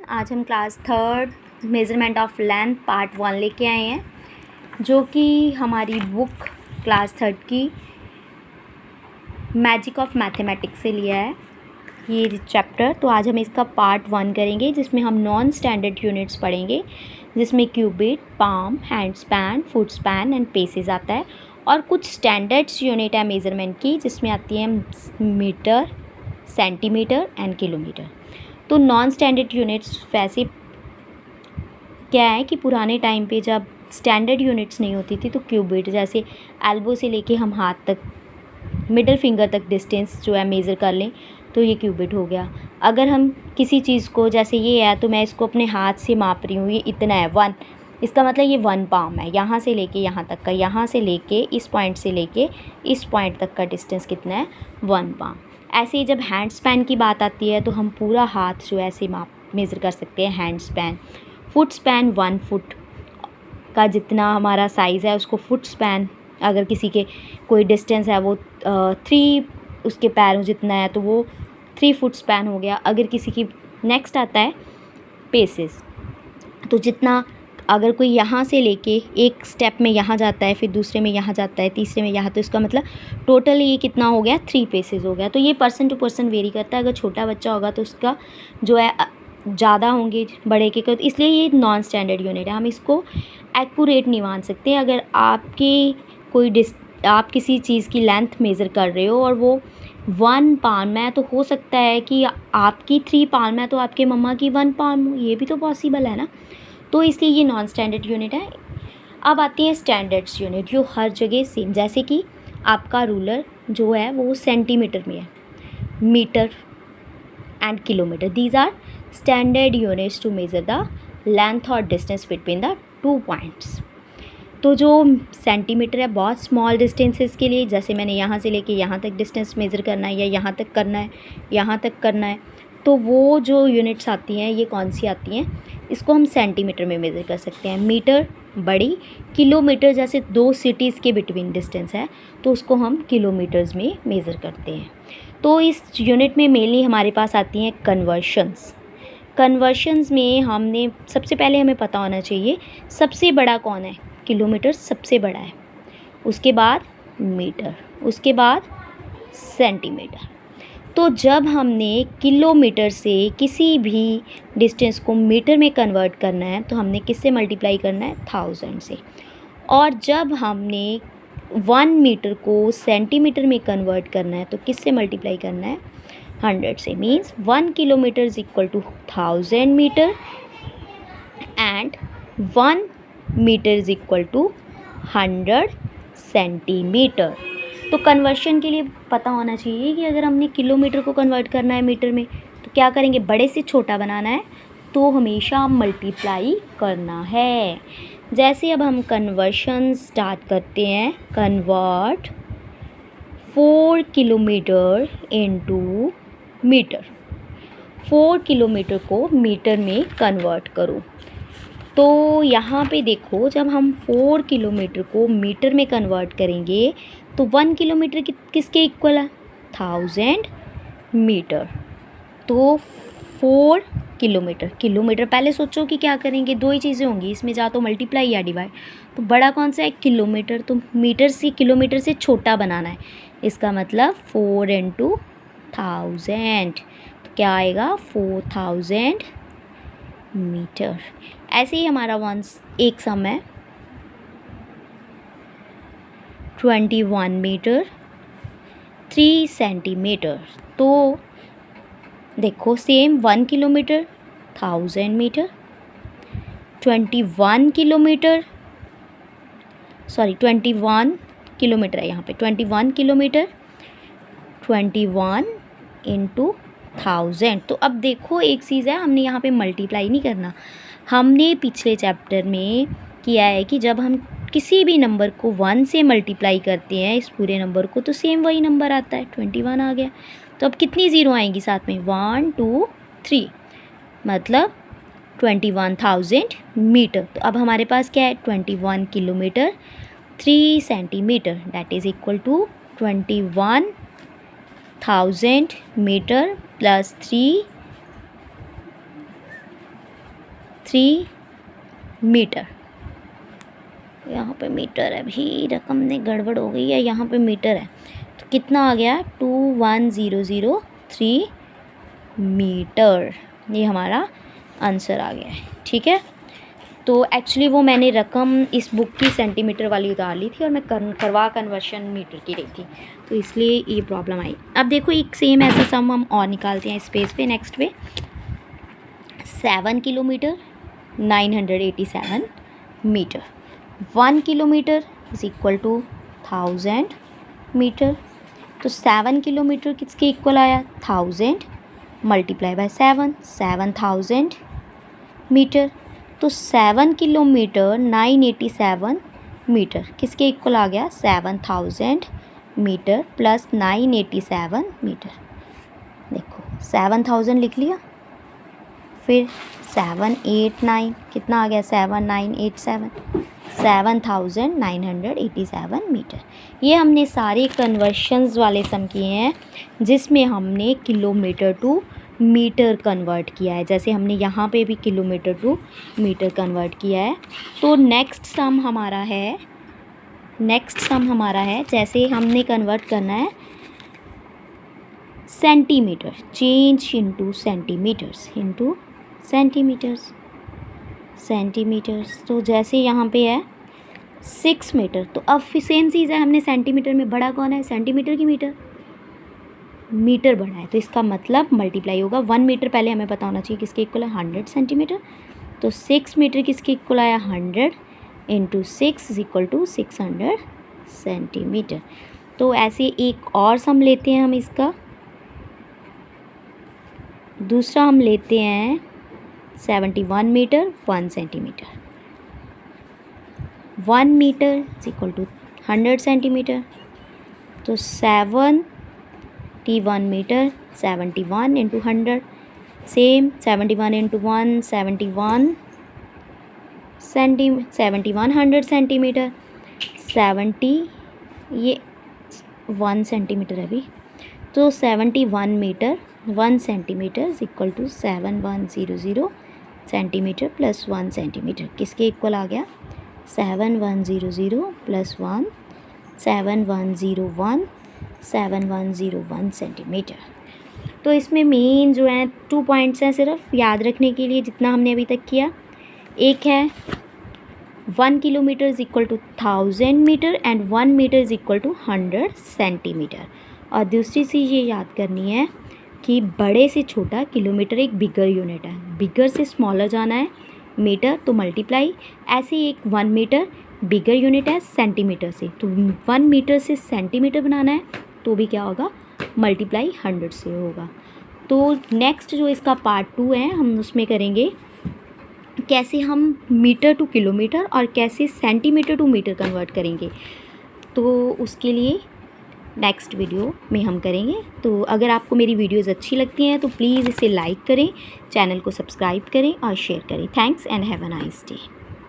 आज हम class third measurement of length part 1 लेके आए हैं, जो कि हमारी बुक क्लास थर्ड की मैजिक ऑफ मैथमेटिक्स से लिया है ये चैप्टर। तो आज हम इसका पार्ट 1 करेंगे, जिसमें हम नॉन स्टैंडर्ड यूनिट्स पढ़ेंगे, जिसमें cubit, palm, hand span, foot span and paces आता है, और कुछ स्टैंडर्ड्स यूनिट है मेज़रमेंट की, जिसमें आती है मीटर, सेंटीमीटर एंड किलोमीटर। तो नॉन स्टैंडर्ड यूनिट्स वैसे क्या है कि पुराने टाइम पे जब स्टैंडर्ड यूनिट्स नहीं होती थी तो क्यूबिट, जैसे एल्बो से लेके हम हाथ तक, मिडल फिंगर तक डिस्टेंस जो है मेज़र कर लें तो ये क्यूबिट हो गया। अगर हम किसी चीज़ को, जैसे ये है तो मैं इसको अपने हाथ से माप रही हूँ, ये इतना है 1, इसका मतलब ये 1 पाम है। यहाँ से लेके यहाँ तक का, यहाँ से लेके इस पॉइंट से लेके इस पॉइंट तक का डिस्टेंस कितना है, 1 पाम। ऐसे ही जब हैंड स्पैन की बात आती है तो हम पूरा हाथ जो है ऐसे मेज़र कर सकते हैं, hand span. Foot span 1 foot का जितना हमारा साइज़ है उसको फुट स्पैन, अगर किसी के कोई डिस्टेंस है वो 3 उसके पैरों जितना है तो वो 3 फुट स्पैन हो गया। अगर किसी की नेक्स्ट आता है पेसेस, तो जितना, अगर कोई यहाँ से लेके एक स्टेप में यहाँ जाता है, फिर दूसरे में यहाँ जाता है, तीसरे में यहाँ, तो इसका मतलब टोटल ये कितना हो गया, 3 पेसेस हो गया। तो ये पर्सन टू पर्सन वेरी करता है। अगर छोटा बच्चा होगा तो उसका जो है ज़्यादा होंगे बड़े के, इसलिए ये नॉन स्टैंडर्ड यूनिट है। हम इसको एक्यूरेट नहीं मान सकते। अगर आप किसी चीज़ की लेंथ मेज़र कर रहे हो और वो 1 पाम है, तो हो सकता है कि आपकी 3 पाम है तो आपके मम्मा की 1 पाम हो, ये भी तो पॉसिबल है ना। तो इसलिए ये नॉन स्टैंडर्ड यूनिट है। अब आती है स्टैंडर्ड्स यूनिट, जो हर जगह सेम, जैसे कि आपका रूलर जो है वो सेंटीमीटर में है, metre and kilometre, these are standard units to measure the length और डिस्टेंस बिटवीन द 2 पॉइंट्स। तो जो सेंटीमीटर है बहुत स्मॉल डिस्टेंसेस के लिए, जैसे मैंने यहाँ से लेके यहाँ तक डिस्टेंस मेज़र करना है, या यहाँ तक करना है, यहाँ तक करना है, तो वो जो यूनिट्स आती हैं ये कौन सी आती हैं, इसको हम सेंटीमीटर में मेज़र कर सकते हैं। मीटर बड़ी, किलोमीटर जैसे 2 सिटीज़ के बिटवीन डिस्टेंस है तो उसको हम किलोमीटर्स में मेज़र करते हैं। तो इस यूनिट में मेनली हमारे पास आती हैं कन्वर्शंस में हमने सबसे पहले हमें पता होना चाहिए सबसे बड़ा कौन है, किलोमीटर सबसे बड़ा है, उसके बाद मीटर, उसके बाद सेंटीमीटर। तो जब हमने किलोमीटर से किसी भी डिस्टेंस को मीटर में कन्वर्ट करना है तो हमने किससे मल्टीप्लाई करना है, 1000 से। और जब हमने 1 मीटर को सेंटीमीटर में कन्वर्ट करना है तो किससे मल्टीप्लाई करना है, 100 से। Means 1 kilometre is equal to 1000 metre and 1 metre is equal to 100 centimetre. तो कन्वर्शन के लिए पता होना चाहिए कि अगर हमने किलोमीटर को कन्वर्ट करना है मीटर में तो क्या करेंगे, बड़े से छोटा बनाना है तो हमेशा मल्टीप्लाई करना है। जैसे अब हम कन्वर्शन स्टार्ट करते हैं, convert 4 kilometre into metre, 4 kilometre को मीटर में कन्वर्ट करो। तो यहाँ पे देखो, जब हम 4 किलोमीटर को मीटर में कन्वर्ट करेंगे तो 1 किलोमीटर किसके इक्वल है, 1000 मीटर। तो 4 किलोमीटर पहले सोचो कि क्या करेंगे, 2 ही चीज़ें होंगी इसमें, जा तो मल्टीप्लाई या डिवाइड। तो बड़ा कौन सा है, किलोमीटर, तो मीटर से किलोमीटर से छोटा बनाना है, इसका मतलब 4 इंटू 1000, तो क्या आएगा, 4000 मीटर। ऐसे ही हमारा एक सम है 21 मीटर 3 सेंटीमीटर। तो देखो same, 1 kilometre 1000 metre, 21 kilometre, sorry 21 kilometre है यहाँ पे, 21 किलोमीटर 21 इंटू 1000। तो अब देखो एक चीज़ है, हमने यहाँ पे मल्टीप्लाई नहीं करना। हमने पिछले चैप्टर में किया है कि जब हम किसी भी नंबर को 1 से मल्टीप्लाई करते हैं इस पूरे नंबर को, तो सेम वही नंबर आता है, 21 आ गया। तो अब कितनी ज़ीरो आएंगी साथ में, 1 2 3, मतलब 21,000 मीटर। तो अब हमारे पास क्या है, 21 kilometre 3 centimetre, that is equal to 21,000 metre plus 3 3 metre. यहाँ पे मीटर है भी, रकम में गड़बड़ हो गई है, यहाँ पे मीटर है तो कितना आ गया 21003 मीटर। ये हमारा आंसर आ गया है। ठीक है, तो एक्चुअली वो मैंने रकम इस बुक की सेंटीमीटर वाली उतार ली थी और मैं करवा कन्वर्शन मीटर की रही थी, तो इसलिए ये प्रॉब्लम आई। अब देखो एक सेम ऐसा सम हम और निकालते हैं इस पेज पे, नेक्स्ट पे। 7 kilometre 987 metre. 1 kilometre is equal to 1000 metre. तो 7 किलोमीटर किसके इक्वल आया 1000 मल्टीप्लाई बाय 7, 7000 मीटर। तो 7 किलोमीटर 987 मीटर किसके इक्वल आ गया 7000 मीटर प्लस 987 मीटर। देखो 7000 लिख लिया, फिर 789 कितना आ गया 7987, 7987 मीटर। ये हमने सारे कन्वर्शंस वाले सम किए हैं जिसमें हमने किलोमीटर टू मीटर कन्वर्ट किया है, जैसे हमने यहाँ पे भी किलोमीटर टू मीटर कन्वर्ट किया है। तो नेक्स्ट सम हमारा है जैसे हमने कन्वर्ट करना है सेंटीमीटर, चेंज इनटू सेंटीमीटर्स। तो जैसे यहाँ पे है 6 मीटर, तो अब सेम चीज़ है, हमने सेंटीमीटर में बड़ा कौन है सेंटीमीटर की मीटर बड़ा है, तो इसका मतलब मल्टीप्लाई होगा 1 मीटर पहले हमें पता होना चाहिए किसके इक्वल है 100 सेंटीमीटर। तो 6 मीटर किसके इक्वल आया 100 into 6 is equal to 600 centimetre. तो ऐसे एक और सम लेते हैं हम, इसका दूसरा हम लेते हैं 71 metre 1 centimetre. 1 metre is equal to 100 centimetre. तो 71 metre 71 into 100, same 71 into 1 71 100 centimetre. 70 ये 1 सेंटीमीटर अभी, तो 71 metre 1 centimetre is equal to 7100 centimetre plus 1 centimetre किसके इक्वल आ गया 7100 प्लस 1 7101 सेंटीमीटर। तो इसमें मेन जो है 2 पॉइंट्स हैं सिर्फ याद रखने के लिए जितना हमने अभी तक किया। एक है 1 kilometre is equal to 1000 metre and 1 metre is equal to 100 centimetre. और दूसरी चीज़ ये याद करनी है कि बड़े से छोटा किलोमीटर एक बिगर यूनिट है, बिगर से स्मॉलर जाना है मीटर तो मल्टीप्लाई, ऐसे ही एक 1 मीटर बिगर यूनिट है सेंटीमीटर से, तो 1 मीटर से सेंटीमीटर बनाना है तो भी क्या होगा मल्टीप्लाई 100 से होगा। तो नेक्स्ट जो इसका पार्ट 2 है हम उसमें करेंगे कैसे हम मीटर टू किलोमीटर और कैसे सेंटीमीटर टू मीटर कन्वर्ट करेंगे, तो उसके लिए नेक्स्ट वीडियो में हम करेंगे। तो अगर आपको मेरी वीडियोज़ अच्छी लगती हैं तो प्लीज़ इसे लाइक करें, चैनल को सब्सक्राइब करें और शेयर करें। Thanks and have a nice day.